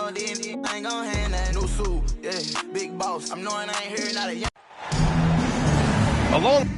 codeine, I ain't gon' hand that new suit, yeah, big boss. I'm knowing I ain't here, not a young. Alone.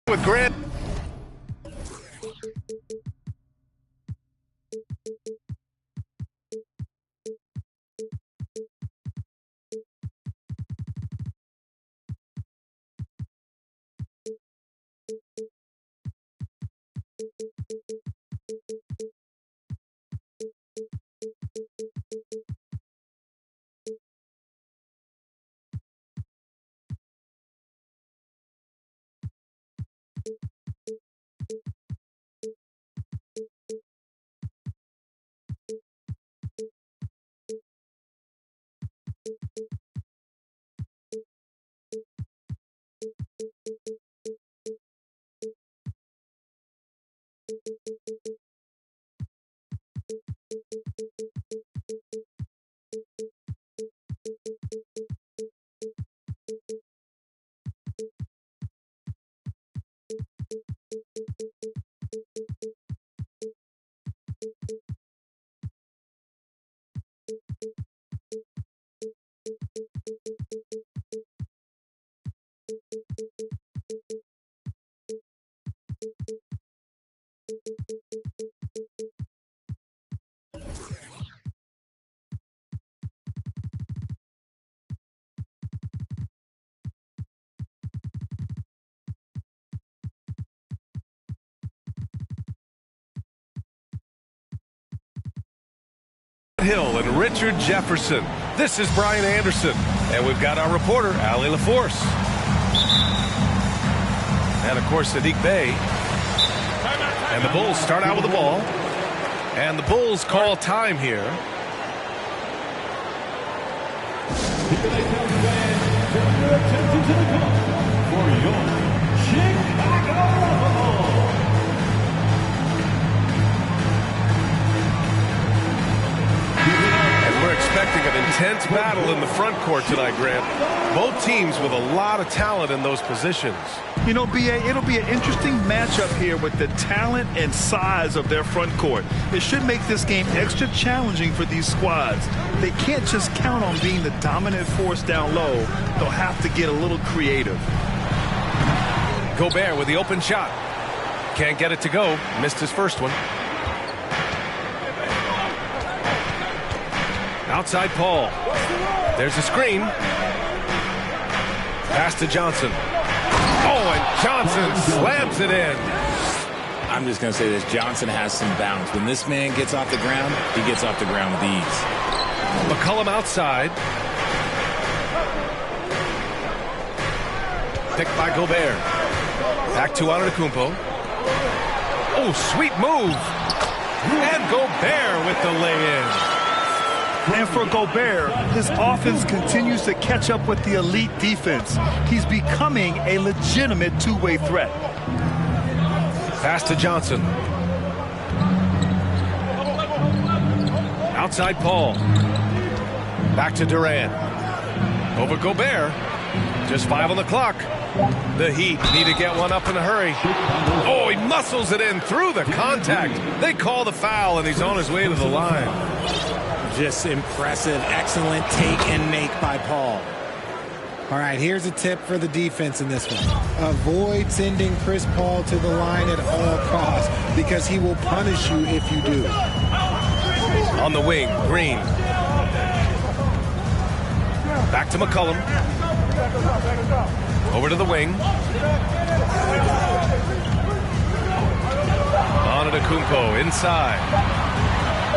With Grant. Hill and Richard Jefferson. This is Brian Anderson, and we've got our reporter, Allie LaForce. And, of course, Sadiq Bey. And the Bulls start out with the ball. And the Bulls call time here. For your Chicago. We're expecting an intense battle in the front court tonight, Grant. Both teams with a lot of talent in those positions. You know, B.A., it'll be an interesting matchup here with the talent and size of their front court. It should make this game extra challenging for these squads. They can't just count on being the dominant force down low. They'll have to get a little creative. Gobert with the open shot. Can't get it to go. Missed his first one. Outside Paul. There's a screen. Pass to Johnson. Oh, and Johnson slams it in. I'm just going to say this. Johnson has some bounce. When this man gets off the ground, he gets off the ground with ease. McCollum outside. Picked by Gobert. Back to Antetokounmpo. Oh, sweet move. And Gobert with the lay-in. And for Gobert, his offense continues to catch up with the elite defense. He's becoming a legitimate two-way threat. Pass to Johnson. Outside Paul. Back to Durant. Over Gobert. Just 5 on the clock. The Heat need to get one up in a hurry. Oh, he muscles it in through the contact. They call the foul, and he's on his way to the line. Just impressive, excellent take and make by Paul. All right, here's a tip for the defense in this one. Avoid sending Chris Paul to the line at all costs because he will punish you if you do. On the wing, Green. Back to McCollum. Over to the wing. Antetokounmpo inside.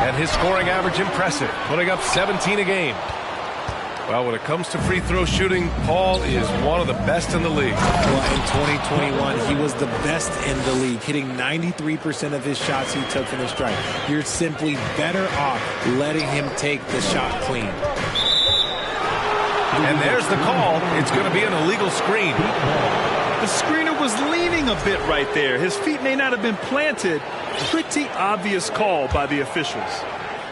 And his scoring average impressive, putting up 17 a game. Well, when it comes to free throw shooting, Paul is one of the best in the league. Well, in 2021, he was the best in the league, hitting 93% of his shots he took from the stripe. You're simply better off letting him take the shot clean. And there's the call. It's going to be an illegal screen. The screener was leaning a bit right there. His feet may not have been planted. Pretty obvious call by the officials.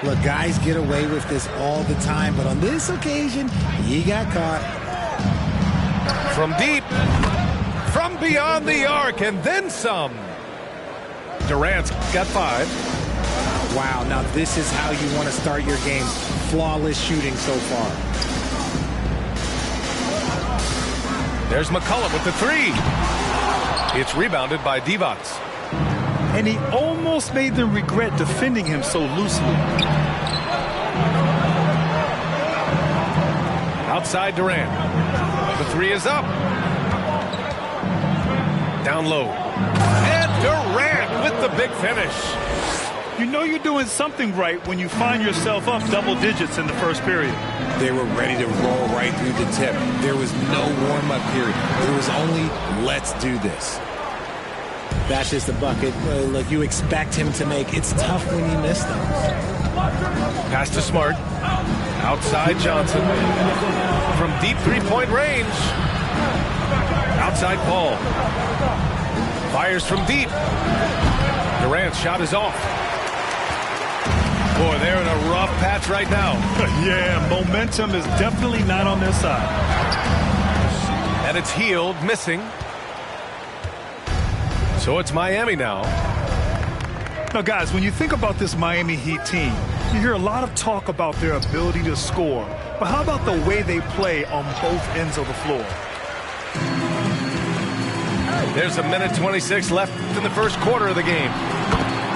Look, guys get away with this all the time, but on this occasion, he got caught. From deep, from beyond the arc, and then some. Durant's got 5. Wow, now this is how you want to start your game. Flawless shooting so far. There's McCollum with the 3. It's rebounded by Divac. And he almost made them regret defending him so loosely. Outside Durant. The 3 is up. Down low. And Durant with the big finish. You know you're doing something right when you find yourself up double digits in the first period. They were ready to roll right through the tip. There was no warm-up period. There was only, let's do this. That's just a bucket. Look, you expect him to make. It's tough when you miss them. Pass to Smart. Outside Johnson. From deep three-point range. Outside Paul. Fires from deep. Durant's shot is off. Boy, they're in a rough patch right now. Yeah, momentum is definitely not on their side. And it's Hield missing. So it's Miami now. Now, guys, when you think about this Miami Heat team, you hear a lot of talk about their ability to score. But how about the way they play on both ends of the floor? There's 1:26 left in the first quarter of the game.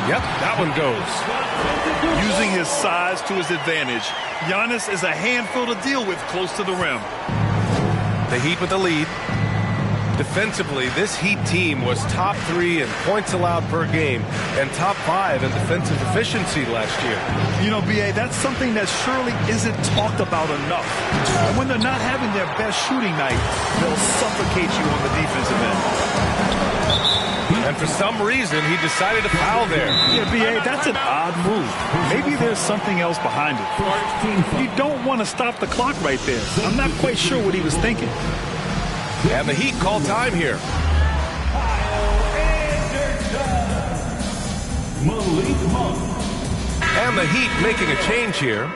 Yep, that one goes. Using his size to his advantage, Giannis is a handful to deal with close to the rim. The Heat with the lead. Defensively, this Heat team was top 3 in points allowed per game and top 5 in defensive efficiency last year. You know, B.A., that's something that surely isn't talked about enough. And when they're not having their best shooting night, they'll suffocate you on the defensive end. And for some reason, he decided to foul there. Yeah, B.A., that's an odd move. Maybe there's something else behind it. You don't want to stop the clock right there. I'm not quite sure what he was thinking. And the Heat call time here. And the Heat making a change here.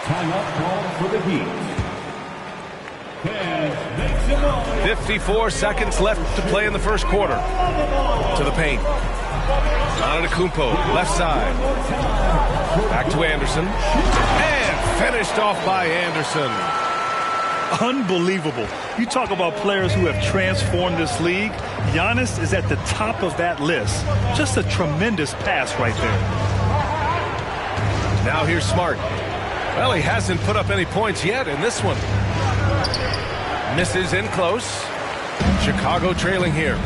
Timeout call for the Heat. 54 seconds left to play in the first quarter. To the paint. Antetokounmpo, left side. Back to Anderson. And finished off by Anderson. Unbelievable. You talk about players who have transformed this league. Giannis is at the top of that list. Just a tremendous pass right there. Now here's Smart. Well, he hasn't put up any points yet in this one. Misses in close. Chicago trailing here.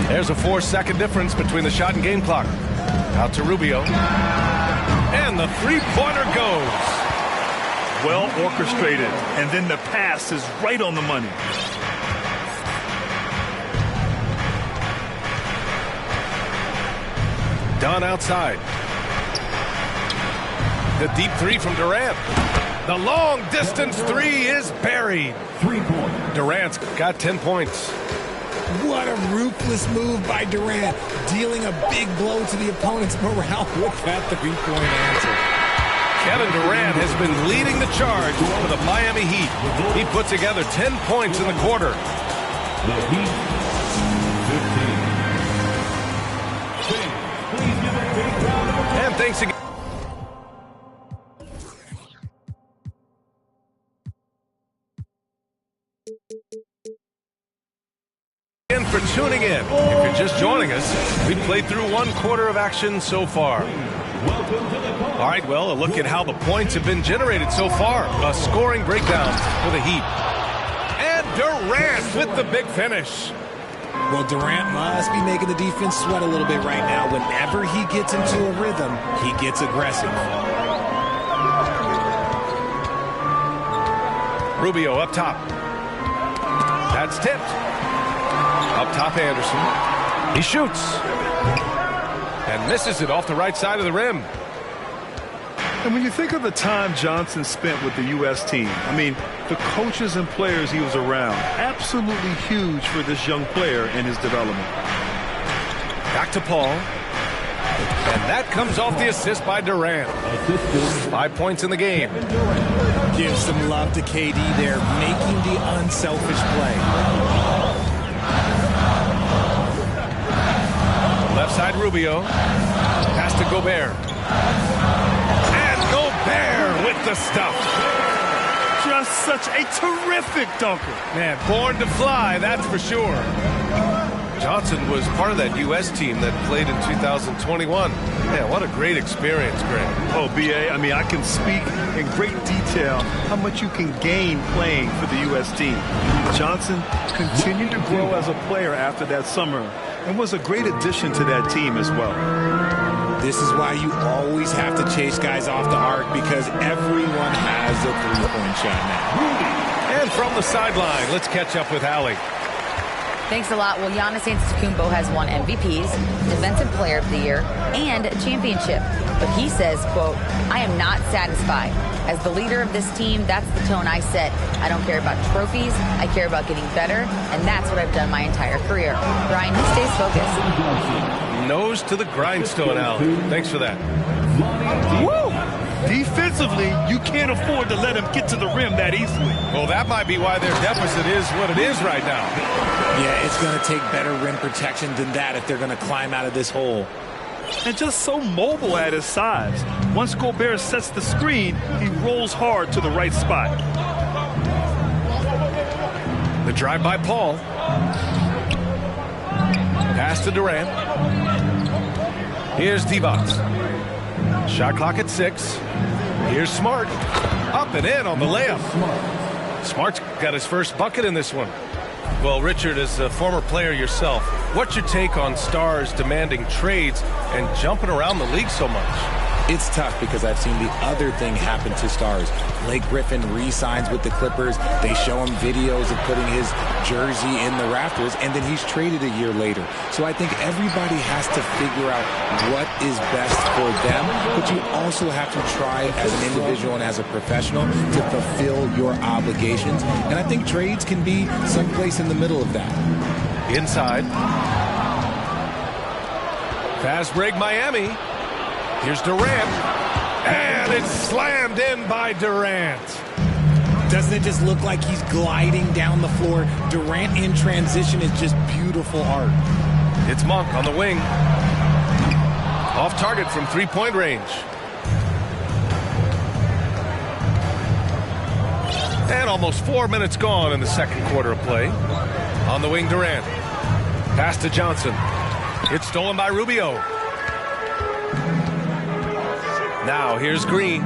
There's a 4-second difference between the shot and game clock. Out to Rubio. And the three-pointer goes. Well orchestrated, and then the pass is right on the money. Dunn outside. The deep 3 from Durant. The long distance 3 is buried. 3-point. Durant's got 10 points. What a ruthless move by Durant, dealing a big blow to the opponent's morale with that three-point answer. Kevin Durant has been leading the charge for the Miami Heat. He put together 10 points in the quarter. The Heat, 15. Please give a big round of applause. And thanks again for tuning in. If you're just joining us, we've played through one quarter of action so far. All right, well, a look at how the points have been generated so far. A scoring breakdown for the Heat. And Durant with the big finish. Well, Durant must be making the defense sweat a little bit right now. Whenever he gets into a rhythm, he gets aggressive. Rubio up top. That's tipped. Up top, Anderson. He shoots. And misses it off the right side of the rim. And when you think of the time Johnson spent with the U.S. team, I mean, the coaches and players he was around, absolutely huge for this young player and his development. Back to Paul. And that comes off the assist by Durant. 5 points in the game. Give some love to KD there, making the unselfish play. Left side, Rubio. Pass to Gobert. And Gobert with the stuff. Just such a terrific dunker. Man, born to fly, that's for sure. Johnson was part of that U.S. team that played in 2021. Man, what a great experience, Greg. Oh, B.A., I mean, I can speak in great detail how much you can gain playing for the U.S. team. Johnson continued to grow as a player after that summer and was a great addition to that team as well. This is why you always have to chase guys off the arc, because everyone has a three-point shot now. And from the sideline, let's catch up with Allie. Thanks a lot. Well, Giannis Antetokounmpo has won MVPs, Defensive Player of the Year, and a championship. But he says, quote, "I am not satisfied. As the leader of this team, that's the tone I set. I don't care about trophies. I care about getting better, and that's what I've done my entire career." Brian, he stays focused. Nose to the grindstone, Allie. Thanks for that. Woo! Defensively, you can't afford to let him get to the rim that easily. Well, that might be why their deficit is what it is right now. Yeah, it's going to take better rim protection than that if they're going to climb out of this hole. And just so mobile at his size. Once Gobert sets the screen, he rolls hard to the right spot. The drive by Paul. Pass to Durant. Here's Divac. Shot clock at 6. Here's Smart. Up and in on the layup. Smart's got his first bucket in this one. Well, Richard, as a former player yourself, what's your take on stars demanding trades and jumping around the league so much? It's tough because I've seen the other thing happen to stars. Blake Griffin re-signs with the Clippers. They show him videos of putting his jersey in the rafters, and then he's traded a year later. So I think everybody has to figure out what is best for them, but you also have to try as an individual and as a professional to fulfill your obligations. And I think trades can be someplace in the middle of that. Inside. Fast break, Miami. Here's Durant, and it's slammed in by Durant. Doesn't it just look like he's gliding down the floor? Durant in transition is just beautiful art. It's Monk on the wing. Off target from three-point range. And almost 4 minutes gone in the second quarter of play. On the wing, Durant. Pass to Johnson. It's stolen by Rubio. Now, here's Green.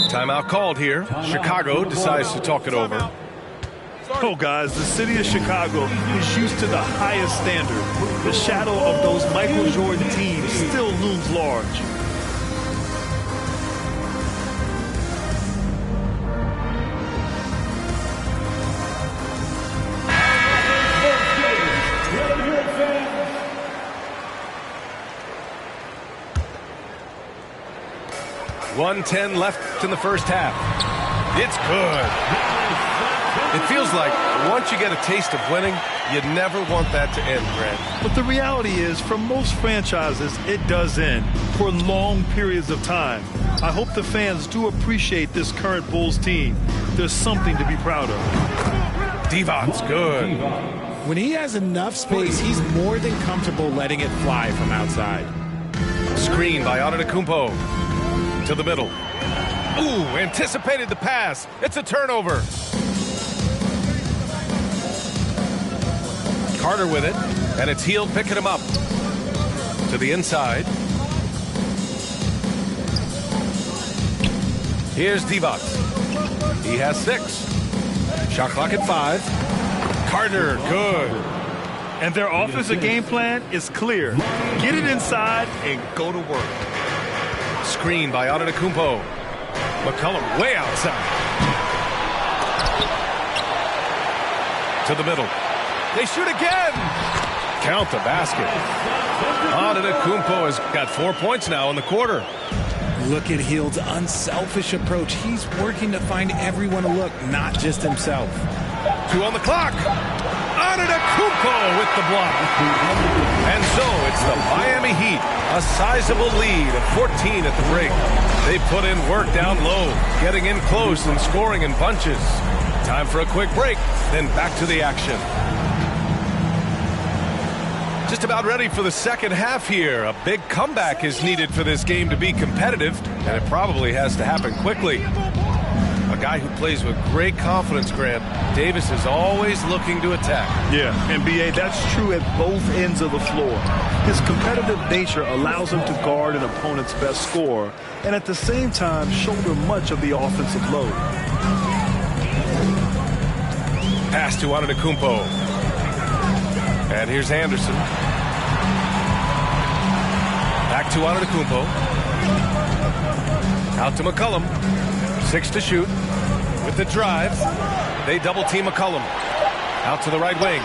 Timeout called here. Chicago decides to talk it over. Oh, guys, the city of Chicago is used to the highest standard. The shadow of those Michael Jordan teams still looms large. .110 left in the first half. It's good. It feels like once you get a taste of winning, you never want that to end, Grant. But the reality is, for most franchises, it does end for long periods of time. I hope the fans do appreciate this current Bulls team. There's something to be proud of. Divac, good. When he has enough space, he's more than comfortable letting it fly from outside. Screen by Antetokounmpo. To the middle. Ooh, anticipated the pass. It's a turnover. Carter with it, and it's Hield picking him up. To the inside. Here's Divac. He has 6. Shot clock at 5. Carter, good. And their offensive game plan is clear. Get it inside and go to work. Screen by Antetokounmpo. McCollum way outside. To the middle. They shoot again. Count the basket. Antetokounmpo has got 4 points now in the quarter. Look at Hield's unselfish approach. He's working to find everyone a look, not just himself. 2 on the clock. Antetokounmpo with the block. And so it's the Miami Heat, a sizable lead of 14 at the break. They put in work down low, getting in close and scoring in bunches. Time for a quick break, then back to the action. Just about ready for the second half here. A big comeback is needed for this game to be competitive, and it probably has to happen quickly. A guy who plays with great confidence, Grant. Davis is always looking to attack. Yeah, and B.A., that's true at both ends of the floor. His competitive nature allows him to guard an opponent's best scorer and at the same time shoulder much of the offensive load. Pass to Antetokounmpo. And here's Anderson. Back to Antetokounmpo. Out to McCollum. 6 to shoot. With the drive. They double team McCollum. Out to the right wing.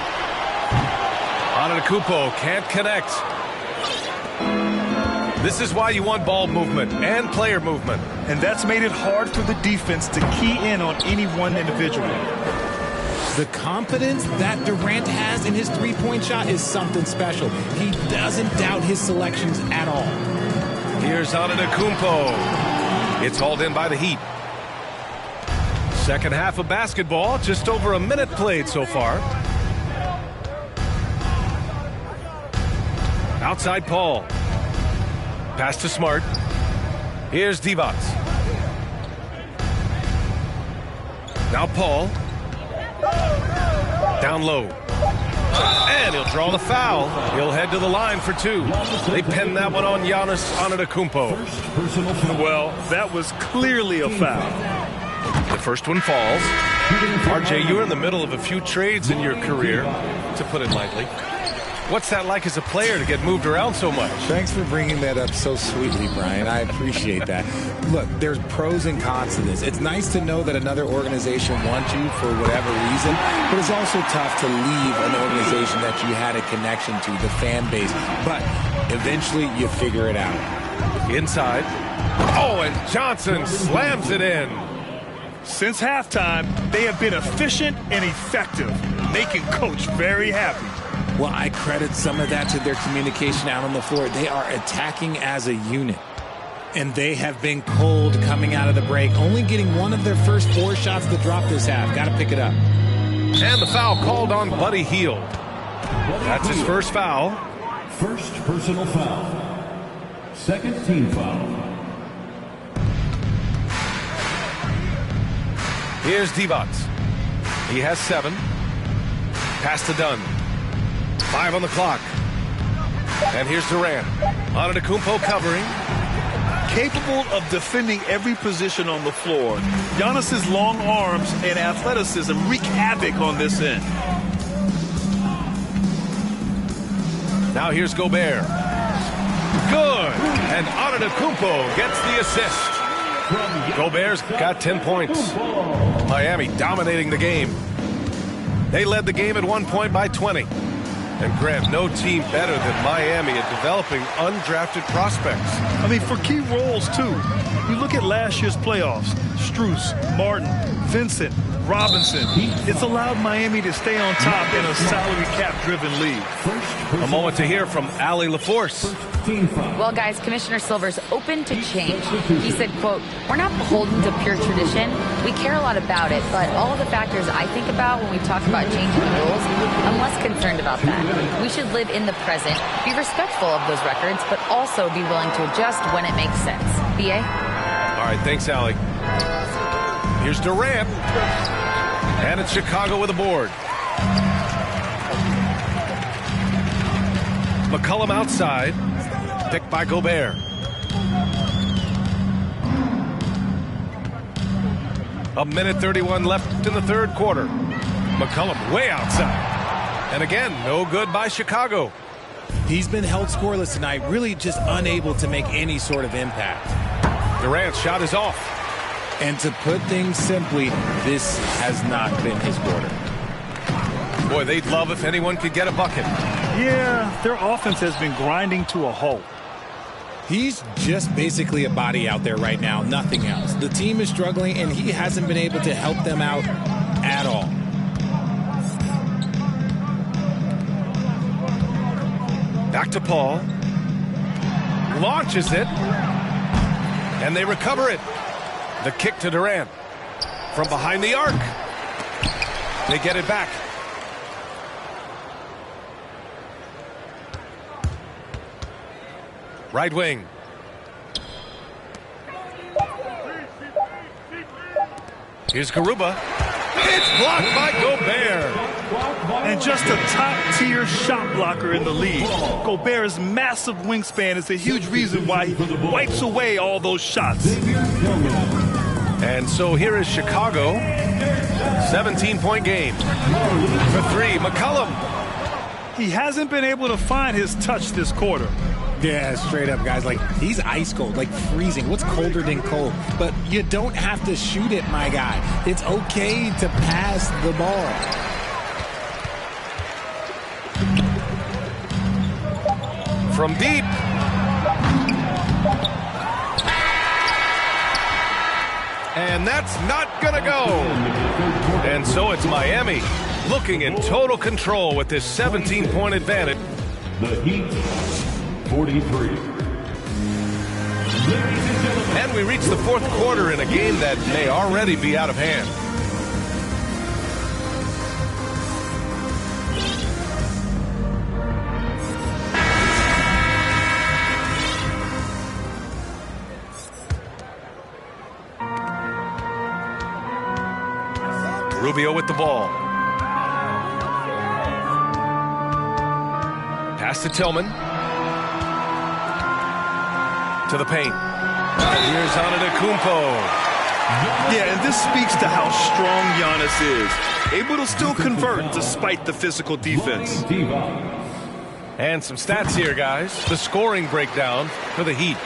Antetokounmpo can't connect. This is why you want ball movement and player movement. And that's made it hard for the defense to key in on any one individual. The confidence that Durant has in his three-point shot is something special. He doesn't doubt his selections at all. Here's Antetokounmpo. It's hauled in by the Heat. Second half of basketball, just over a minute played so far. Outside Paul. Pass to Smart. Here's Divac. Now Paul. Down low. And he'll draw the foul. He'll head to the line for 2. They pin that one on Giannis Antetokounmpo. Well, that was clearly a foul. The first one falls. RJ, you're in the middle of a few trades in your career, to put it lightly. What's that like as a player to get moved around so much? Thanks for bringing that up so sweetly, Brian. I appreciate that. Look, there's pros and cons to this. It's nice to know that another organization wants you for whatever reason, but it's also tough to leave an organization that you had a connection to, the fan base. But eventually you figure it out. Inside. Oh, and Johnson slams it in. Since halftime, they have been efficient and effective, making Coach very happy. Well, I credit some of that to their communication out on the floor. They are attacking as a unit. And they have been cold coming out of the break, only getting one of their first 4 shots to drop this half. Got to pick it up. And the foul called on Buddy Hield. That's his first foul. First personal foul. Second team foul. Here's Divac. He has 7. Pass to Dunn. 5 on the clock. And here's Durant. Antetokounmpo covering. Capable of defending every position on the floor, Giannis's long arms and athleticism wreak havoc on this end. Now here's Gobert. Good. And Antetokounmpo gets the assist. Gobert's got 10 points. Miami dominating the game. They led the game at one point by 20. And Grant, no team better than Miami at developing undrafted prospects. I mean, for key roles, too. You look at last year's playoffs. Strus, Martin, Vincent, Robinson. It's allowed Miami to stay on top in a salary cap-driven league. A moment to hear from Allie LaForce. Well, guys, Commissioner Silver's open to change. He said, quote, "We're not beholden to pure tradition. We care a lot about it, but all of the factors I think about when we talk about changing the rules, I'm less concerned about that. We should live in the present, be respectful of those records, but also be willing to adjust when it makes sense." B.A.? All right, thanks, Allie. Here's Durant. And it's Chicago with a board. McCollum outside. Picked by Gobert. A minute 31 left in the third quarter. McCollum way outside. And again, no good by Chicago. He's been held scoreless tonight, really just unable to make any sort of impact. Durant's shot is off. And to put things simply, this has not been his quarter. Boy, they'd love if anyone could get a bucket. Yeah, their offense has been grinding to a halt. He's just basically a body out there right now, nothing else. The team is struggling, and he hasn't been able to help them out at all. Back to Paul. Launches it. And they recover it. The kick to Durant. From behind the arc. They get it back. Right wing. Here's Garuba. It's blocked by Gobert. And just a top-tier shot blocker in the league. Gobert's massive wingspan is a huge reason why he wipes away all those shots. And so here is Chicago. 17-point game. For three, McCollum. He hasn't been able to find his touch this quarter. Yeah, straight up, guys. Like, he's ice cold, like freezing. What's colder than cold? But you don't have to shoot it, my guy. It's okay to pass the ball. From deep. And that's not gonna go. And so it's Miami looking in total control with this 17-point advantage. The Heat, 43. And we reach the fourth quarter in a game that may already be out of hand. Rubio with the ball. Pass to Tillman. To the paint. Here's Antetokounmpo. Yeah, and this speaks to how strong Giannis is. Able to still convert despite the physical defense. And some stats here, guys. The scoring breakdown for the Heat.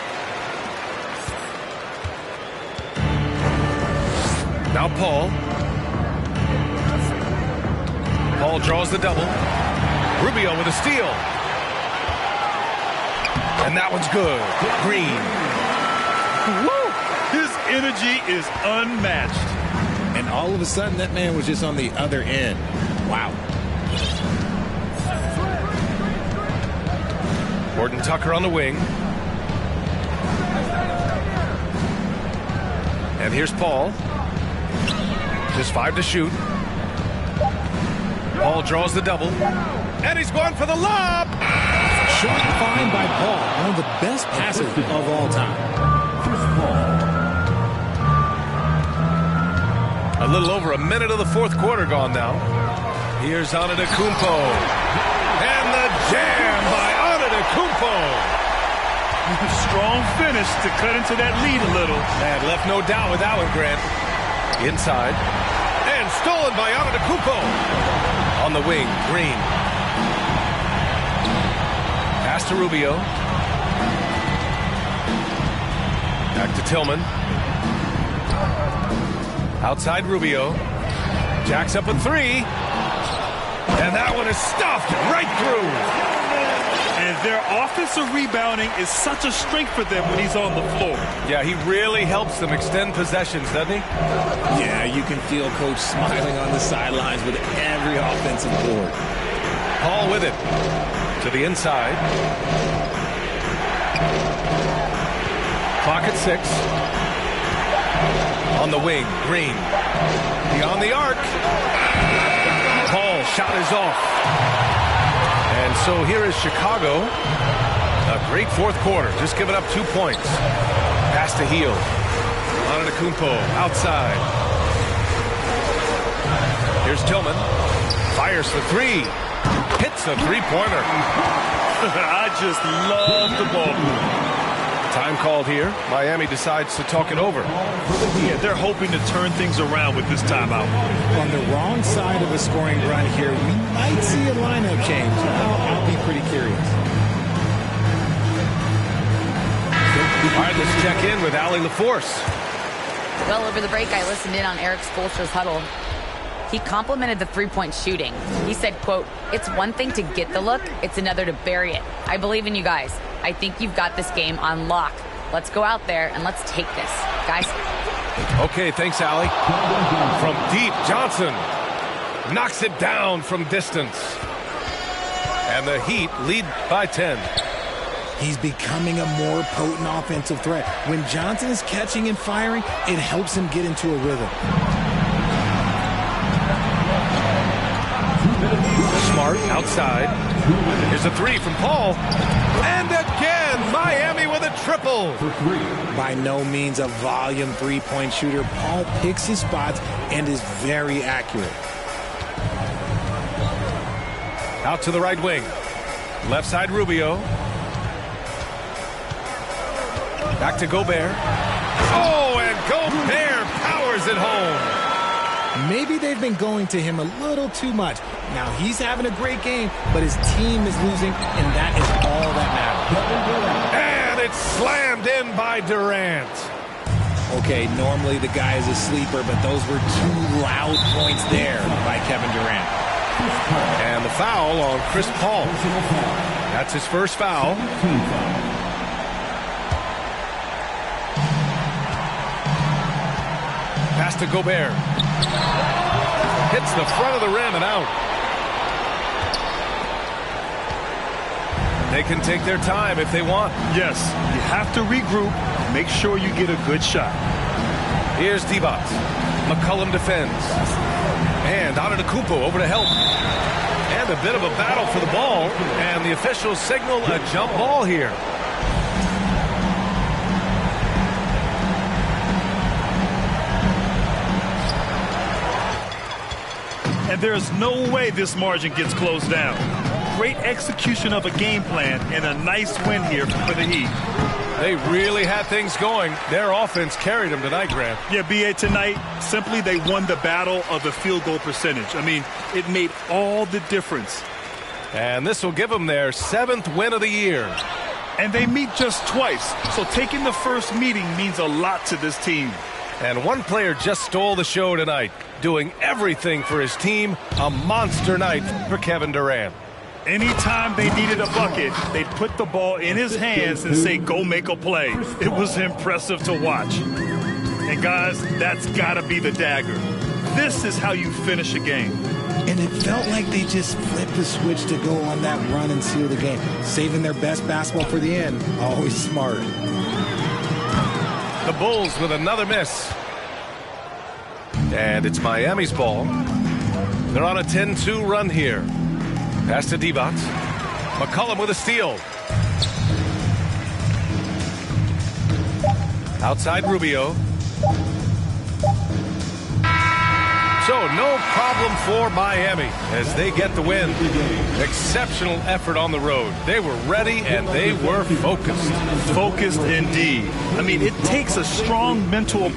Now Paul. Paul draws the double. Rubio with a steal. And that one's good. Green. Woo! His energy is unmatched. And all of a sudden, that man was just on the other end. Wow. Gordon Tucker on the wing. And here's Paul. Just 5 to shoot. Paul draws the double. And he's going for the lob. Shot find by Paul. One of the best passes of all time. A little over a minute of the fourth quarter gone now. Here's Antetokounmpo. And the jam by Antetokounmpo. Strong finish to cut into that lead a little. And left no doubt with that one, Grant. Inside. And stolen by Antetokounmpo. On the wing, Green. Pass to Rubio. Back to Tillman. Outside Rubio. Jacks up a three. And that one is stuffed right through. And their offensive rebounding is such a strength for them when he's on the floor. Yeah, he really helps them extend possessions, doesn't he? Yeah, you can feel Coach smiling on the sidelines with every offensive board. Paul with it to the inside. Clock at 6. On the wing, Green. Beyond the arc. Paul, shot is off. And so here is Chicago. A great fourth quarter. Just giving up 2 points. Pass to Hield. Antetokounmpo outside. Here's Tillman. Fires the 3. Hits a three-pointer. I just love the ball. Time called here. Miami decides to talk it over. Yeah, they're hoping to turn things around with this timeout. On the wrong side of a scoring run here, we might see a lineup change. I'll be pretty curious. All right, let's check in with Allie LaForce. Well, over the break, I listened in on Eric Spoelstra's huddle. He complimented the three-point shooting. He said, quote, "It's one thing to get the look, it's another to bury it. I believe in you guys. I think you've got this game on lock. Let's go out there and let's take this, guys." Okay, thanks, Allie. From deep, Johnson knocks it down from distance. And the Heat lead by 10. He's becoming a more potent offensive threat. When Johnson is catching and firing, it helps him get into a rhythm. Smart outside. Here's a 3 from Paul. And again, Miami with a triple. By no means a volume three-point shooter, Paul picks his spots and is very accurate. Out to the right wing. Left side, Rubio. Back to Gobert. Oh, and Gobert powers it home. Maybe they've been going to him a little too much. Now he's having a great game, but his team is losing, and that is all that matters. And it's slammed in by Durant. Okay, normally the guy is a sleeper, but those were 2 loud points there by Kevin Durant. And the foul on Chris Paul. That's his first foul. Pass to Gobert. Hits the front of the rim and out. They can take their time if they want. Yes, you have to regroup. Make sure you get a good shot. Here's Divac. McCollum defends. And Antetokounmpo over to help. And a bit of a battle for the ball. And the officials signal a jump ball here. And there's no way this margin gets closed down. Great execution of a game plan and a nice win here for the Heat. They really had things going. Their offense carried them tonight, Grant. Yeah, B.A., tonight, simply they won the battle of the field goal percentage. I mean, it made all the difference. And this will give them their 7th win of the year. And they meet just twice, so taking the first meeting means a lot to this team. And one player just stole the show tonight, doing everything for his team. A monster night for Kevin Durant. Anytime they needed a bucket, they'd put the ball in his hands and say, go make a play. It was impressive to watch. And guys, that's got to be the dagger. This is how you finish a game. And it felt like they just flipped the switch to go on that run and seal the game. Saving their best basketball for the end. Always smart. The Bulls with another miss. And it's Miami's ball. They're on a 10-2 run here. Pass to Divac. McCollum with a steal. Outside Rubio. So no problem for Miami as they get the win. Exceptional effort on the road. They were ready and they were focused. Focused indeed. I mean, it takes a strong mental